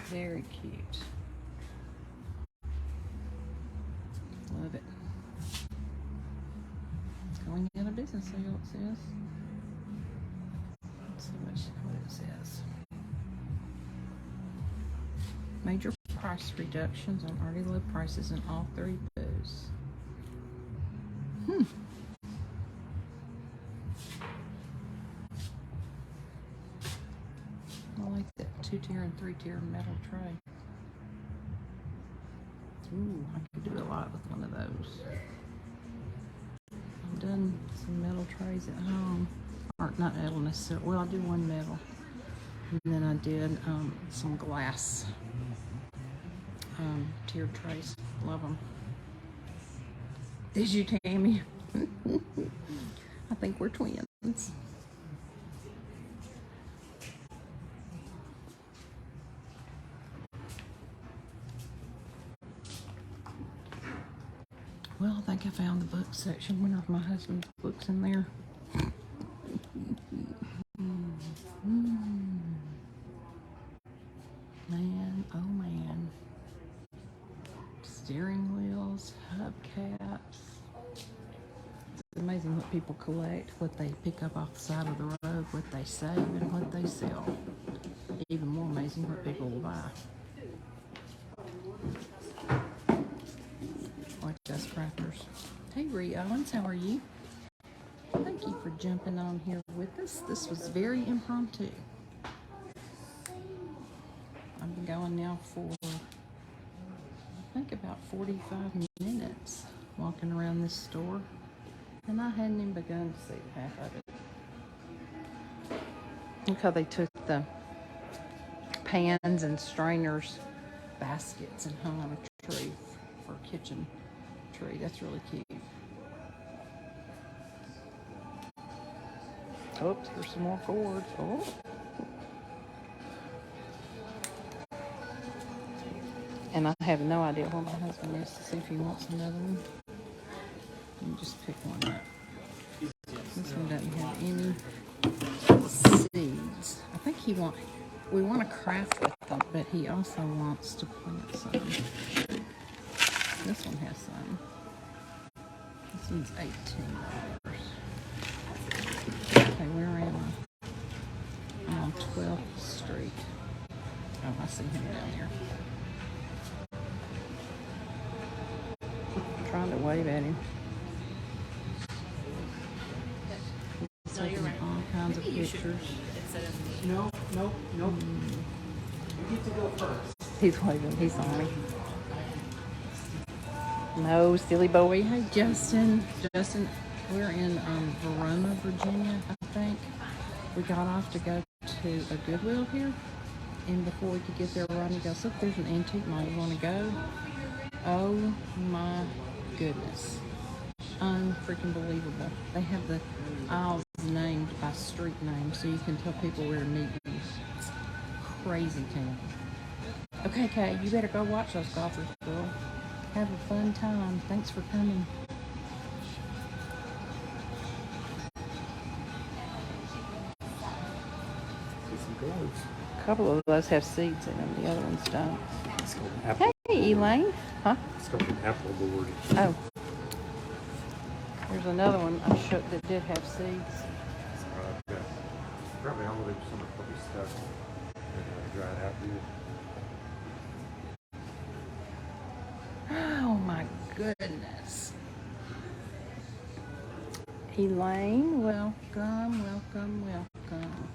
Very cute. Love it. It's going out of business, so it says. Let's see what it says. Major price reductions on already low prices in all 3 booths. I like that 2-tier and 3-tier metal tray. Ooh, I could do a lot with one of those. I've done some metal trays at home. Or not metal necessarily. Well, I do one metal. And then I did some glass tiered trays. Love them. Did you, Tammy? I think we're twins. Well, I think I found the book section. Wonder if my husband's book's in there. Man, oh man. Steering wheels, hubcaps. It's amazing what people collect, what they pick up off the side of the road, what they save, and what they sell. Even more amazing what people will buy. Like us crafters. Hey, Ree Owens, how are you? Thank you for jumping on here with us. This was very impromptu. I've been going now for, I think, about 45 minutes walking around this store, and I hadn't even begun to see half of it. Look how they took the pans and strainers, baskets, and hung on a tree for a kitchen tree. That's really cute. Oops, there's some more cords. Oh. And I have no idea where my husband is to see if he wants another one. Let me just pick one up. This one doesn't have any seeds. I think we want to craft with them, but he also wants to plant some. This one has some. This one's $18. Okay, where am I? I'm on 12th Street. Oh, I see him down here. I'm trying to wave at him. He's taking all kinds of pictures. No. You get to go first. He's waving. He's on me. No, silly boy. Hey, Justin. Justin, we're in Verona, Virginia, I think. We got off to go to a Goodwill here. And before we could get there, Rodney goes, look, there's an antique mall. You want to go? Oh, my goodness. Unfreaking believable. They have the aisles named by street name, so you can tell people where to meet you. It's crazy town. Okay, Kay, you better go watch those golfers, girl. Have a fun time. Thanks for coming. See some gloves. A couple of those have seeds in them. The other ones don't. It's called apple. Hey, Elaine. Huh? It's called an apple board. Oh. There's another one I shook that did have seeds. Yeah. Probably all of them, some are probably stuck. They're dried out good. Oh my goodness. Elaine, welcome, welcome, welcome.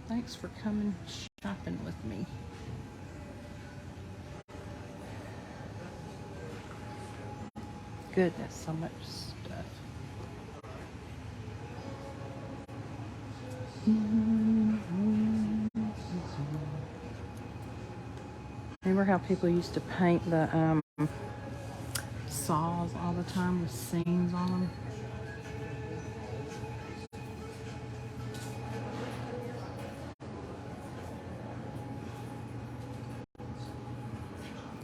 Thanks for coming shopping with me. Goodness, so much stuff. Remember how people used to paint the saws all the time with scenes on them?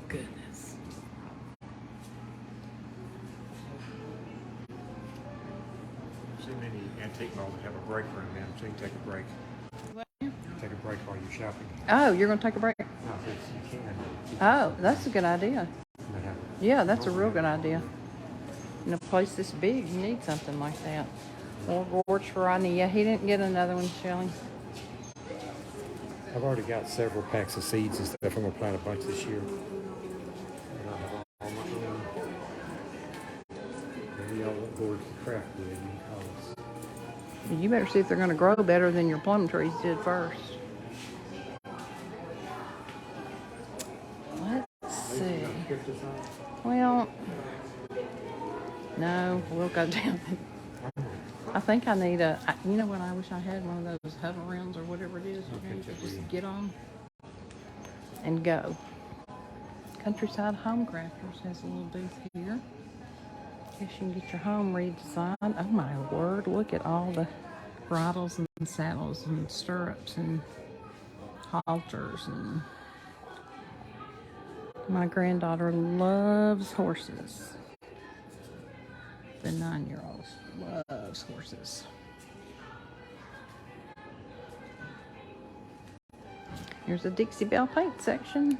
Goodness. I've seen many antique malls that have a break room in, so you can take a break. What? Take a break while you're shopping. Oh, you're going to take a break? No, you can. Oh, that's a good idea. They have Yeah, that's a real good idea. In a place this big, you need something like that. More gourds for Rodney. Yeah, he didn't get another one, Shelley. I've already got several packs of seeds and stuff. I'm going to plant a bunch this year. And I'll have all my own. Maybe y'all want gourds to craft with, you can call us. You better see if they're going to grow better than your plum trees did first. Let's see. Well, no, we'll go down. I think I need you know what, I wish I had one of those hover rounds or whatever it is. Okay, You check just with get on and go. Countryside Home Crafters has a little booth here. Guess you can get your home redesigned. Oh my word, look at all the bridles and saddles and stirrups and halters. And my granddaughter loves horses. The 9-year-old loves horses. Here's a Dixie Belle paint section.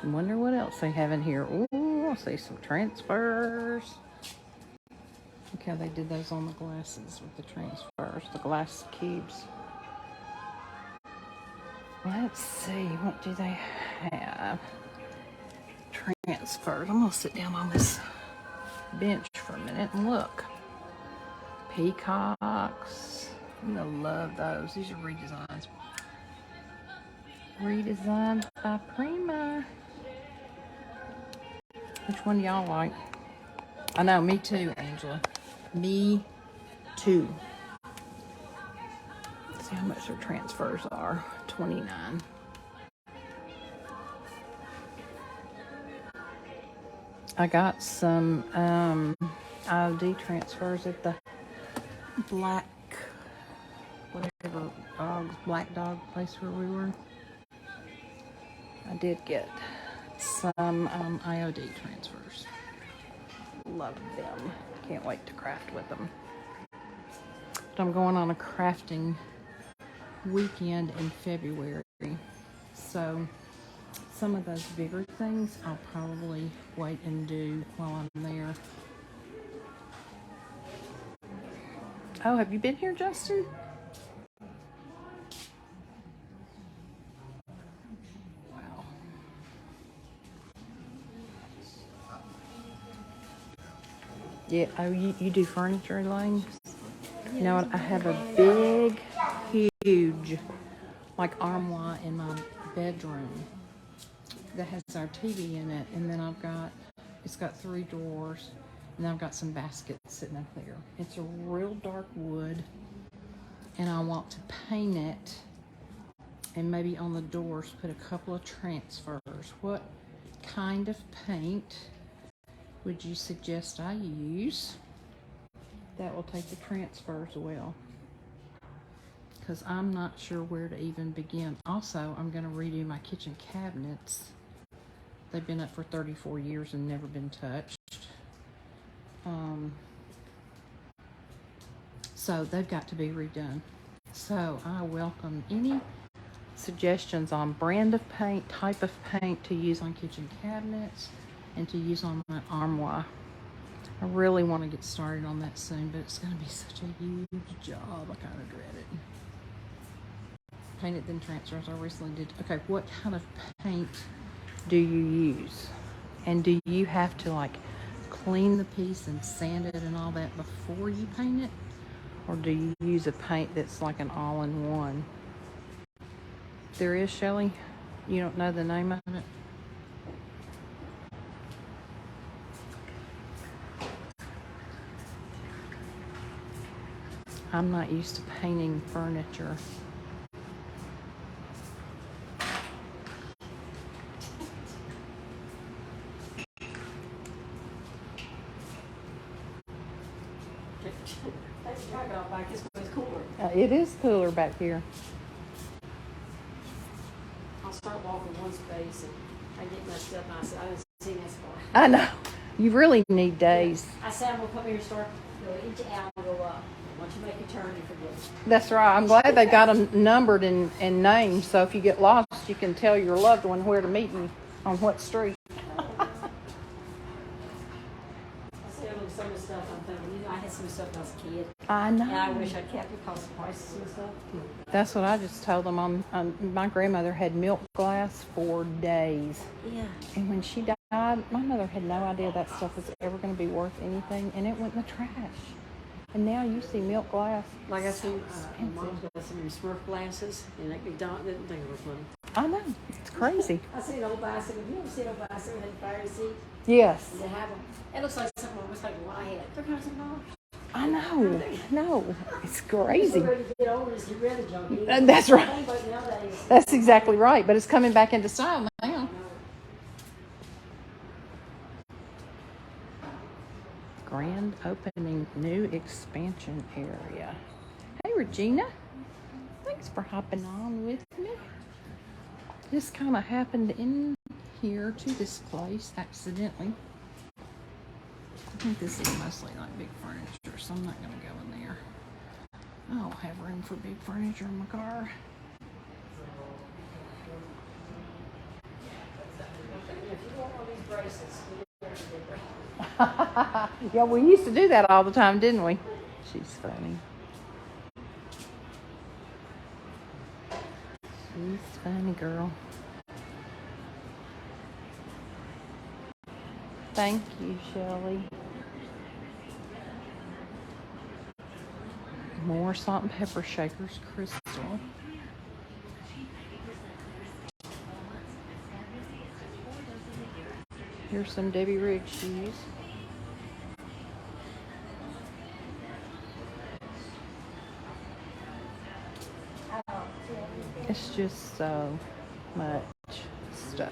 I wonder what else they have in here. Ooh, I see some transfers. Look how they did those on the glasses with the transfers, the glass cubes. Let's see, what do they have? Transfers. I'm gonna sit down on this bench for a minute and look. Peacocks. I'm gonna love those. These are redesigns. Redesigned by Prima. Which one do y'all like? I know, me too, Angela. Me too. Let's see how much their transfers are. $29. I got some IOD transfers at the Black Dog place where we were. I did get some IOD transfers. Love them. Can't wait to craft with them. But I'm going on a crafting weekend in February. So some of those bigger things I'll probably wait and do while I'm there. Oh, have you been here, Justin? Wow. Yeah, oh, you do furniture, Elaine? You know what? I have a big, huge, like armoire in my bedroom that has our TV in it, and then it's got 3 drawers, and I've got some baskets sitting up there. It's a real dark wood, and I want to paint it, and maybe on the doors put a couple of transfers. What kind of paint would you suggest I use that will take the transfers well? Because I'm not sure where to even begin. Also, I'm going to redo my kitchen cabinets. They've been up for 34 years and never been touched. So they've got to be redone. So I welcome any suggestions on brand of paint, type of paint to use on kitchen cabinets and to use on my armoire. I really want to get started on that soon, but it's going to be such a huge job. I kind of dread it. Painted then transfers I recently did. Okay, what kind of paint do you use? And do you have to like clean the piece and sand it and all that before you paint it? Or do you use a paint that's like an all-in-one? There is, Shelly? You don't know the name of it? I'm not used to painting furniture. It is cooler back here. I'll start walking one space and I get messed up and I said, I didn't see this far. I know. You really need days. I said, I'm going to come here and start, go each hour and go up. Once you make a turn, you forget. That's right. I'm glad they got them numbered and named, so if you get lost, you can tell your loved one where to meet you on what street. I see some of the stuff I'm thinking, you know, I had some stuff when I was a kid. I know. And I wish I'd kept it because the prices and stuff. That's what I just told them. My grandmother had milk glass for days. Yeah. And when she died, my mother had no idea that stuff was ever going to be worth anything, and it went in the trash. And now you see milk glass. Like I see, my mom's got some Smurf glasses, and at McDonald's, they were funny. I know. It's crazy. I seen an old bicycle. You ever see an old bicycle with a fire seat? Yes. They have them. It looks like something almost like a Wyatt. They're kind of $7. I know. No. It's crazy. Ready to get over is get rid of junk. And that's right. But nowadays, That's exactly right. But it's coming back into style now. Grand opening, new expansion area. Hey, Regina. Thanks for hopping on with me. This kind of happened in here to this place accidentally. I think this is mostly like big furniture, so I'm not going to go in there. I don't have room for big furniture in my car. if you want one of these braces, Yeah, we used to do that all the time, didn't we? She's funny. She's funny, girl. Thank you, Shelley. More salt and pepper shakers, Crystal. Here's some Debbie Riggs shoes. It's just so much stuff.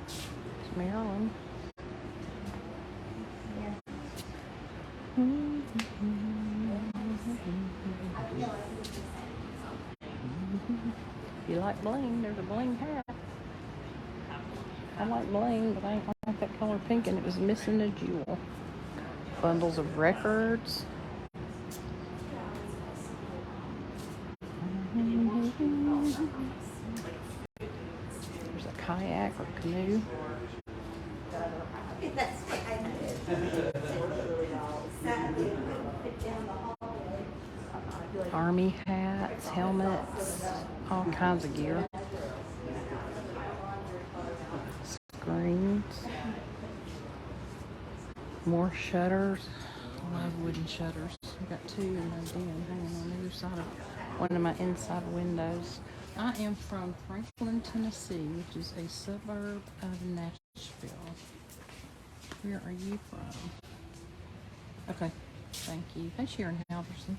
It's Maryland. If you like bling, there's a bling hat. I like bling, but I ain't like that color pink, and it was missing a jewel. Bundles of records. There's a kayak or canoe. Army hats, helmets, all kinds of gear. Screens. More shutters. I love wooden shutters. I got two in my den hanging on either side of one of my inside windows. I am from Franklin, Tennessee, which is a suburb of Nashville. Where are you from? Okay, thank you. Hey, Sharon Halverson.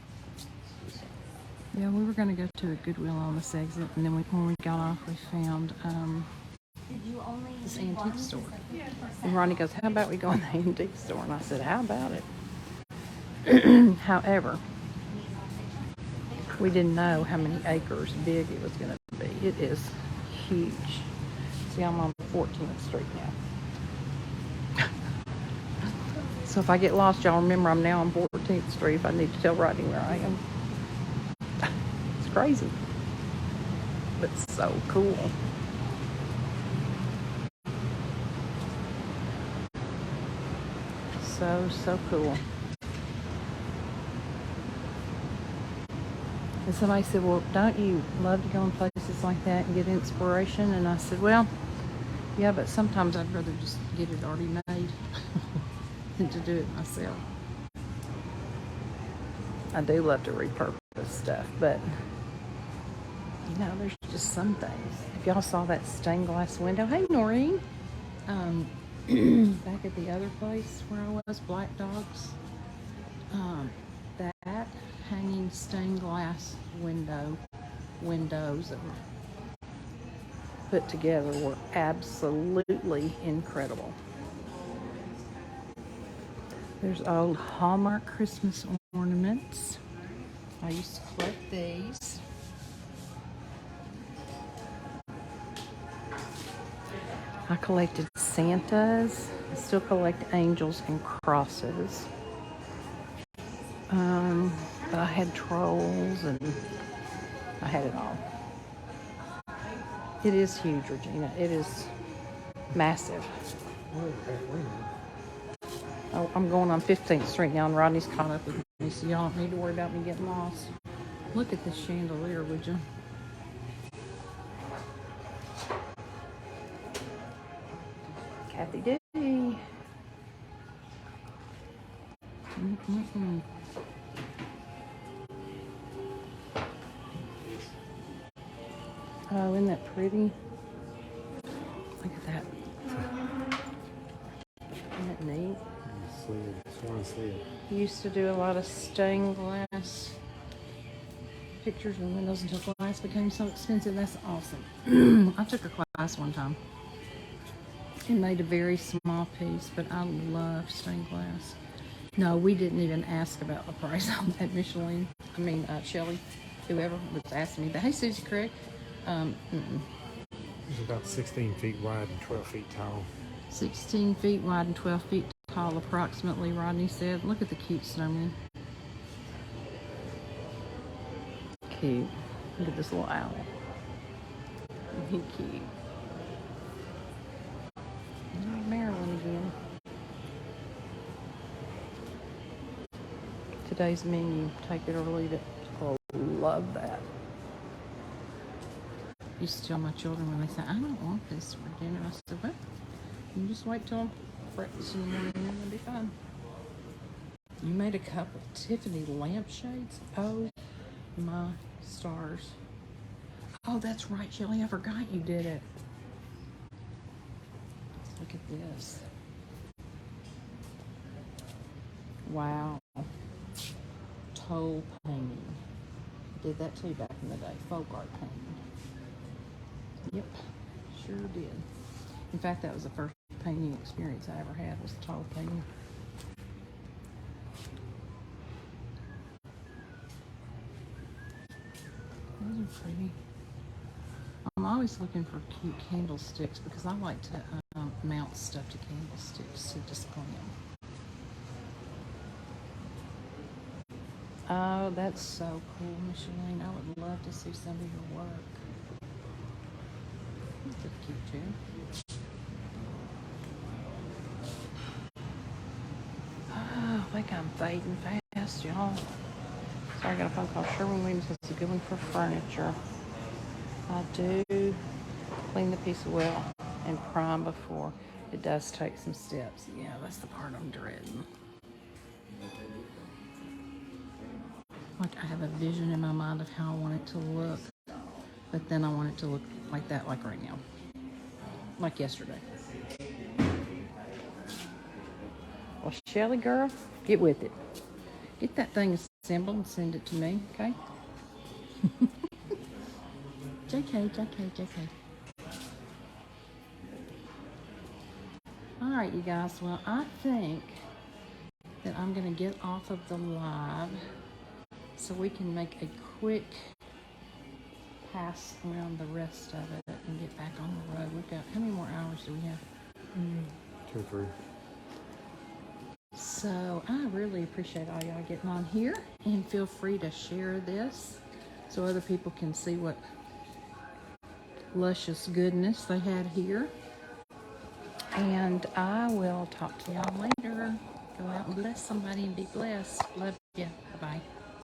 Yeah, we were going to go to a Goodwill on this exit, and then when we got off, we found this antique store. And Ronnie goes, how about we go in the antique store? And I said, how about it? However, we didn't know how many acres big it was going to be. It is huge. See, I'm on 14th Street now. So if I get lost, y'all remember I'm now on 14th Street if I need to tell Rodney where I am. It's crazy, but so cool. So cool. And somebody said, well, don't you love to go in places like that and get inspiration? And I said, well, yeah, but sometimes I'd rather just get it already made than to do it myself. I do love to repurpose stuff, but you know, there's just some things. If y'all saw that stained glass window, hey Noreen, back at the other place where I was, Black Dogs, that hanging stained glass windows that were put together were absolutely incredible. There's old Hallmark Christmas ornaments. I used to collect these. I collected Santas. I still collect angels and crosses. But I had trolls and I had it all. It is huge, Regina. It is massive. Oh, I'm going on 15th Street now, and Rodney's caught up with me, so y'all don't need to worry about me getting lost. Look at this chandelier, would you? Kathy D. Oh, isn't that pretty? Look at that. Isn't that neat? Slid, swan slid. He used to do a lot of stained glass pictures and windows until glass became so expensive. That's awesome. I took a class one time and made a very small piece, but I love stained glass. No, we didn't even ask about the price on that Michelin. Shelly, whoever was asking me. But hey, Susie Craig. It's about 16 feet wide and 12 feet tall. 16 feet wide and 12 feet tall, approximately, Rodney said. Look at the cute snowman. Cute. Look at this little owl. Isn't he cute? There's Marilyn again. Today's menu, take it or leave it. Oh, love that. I used to tell my children when they say, I don't want this for dinner. I said, well, you just wait till breakfast in the morning and it'll be fine. You made a cup of Tiffany lampshades? Oh my stars. Oh, that's right, Shelly. I forgot you did it. Let's look at this. Wow. Toll painting. Did that too back in the day. Folk art painting. Yep, sure did. In fact, that was the first painting experience I ever had, was toll painting. Those are pretty. I'm always looking for cute candlesticks because I like to mount stuff to candlesticks to display them. Oh, that's so cool, Micheline. I would love to see some of your work. That's cute too. Oh, I think I'm fading fast, y'all. Sorry, I got a phone call. Sherwin-Williams has a good one for furniture. I do clean the piece well and prime before. It does take some steps. Yeah, that's the part I'm dreading. Like, I have a vision in my mind of how I want it to look, but then I want it to look like that, like right now. Like yesterday. Well, Shelly girl, get with it. Get that thing assembled and send it to me, okay? JK, JK, JK. Alright, you guys. Well, I think that I'm going to get off of the live so we can make a quick pass around the rest of it and get back on the road. We've got, how many more hours do we have? 2 or 3. So I really appreciate all y'all getting on here, and feel free to share this so other people can see what luscious goodness they had here. And I will talk to y'all later. Go out and bless somebody and be blessed. Love you. Bye-bye.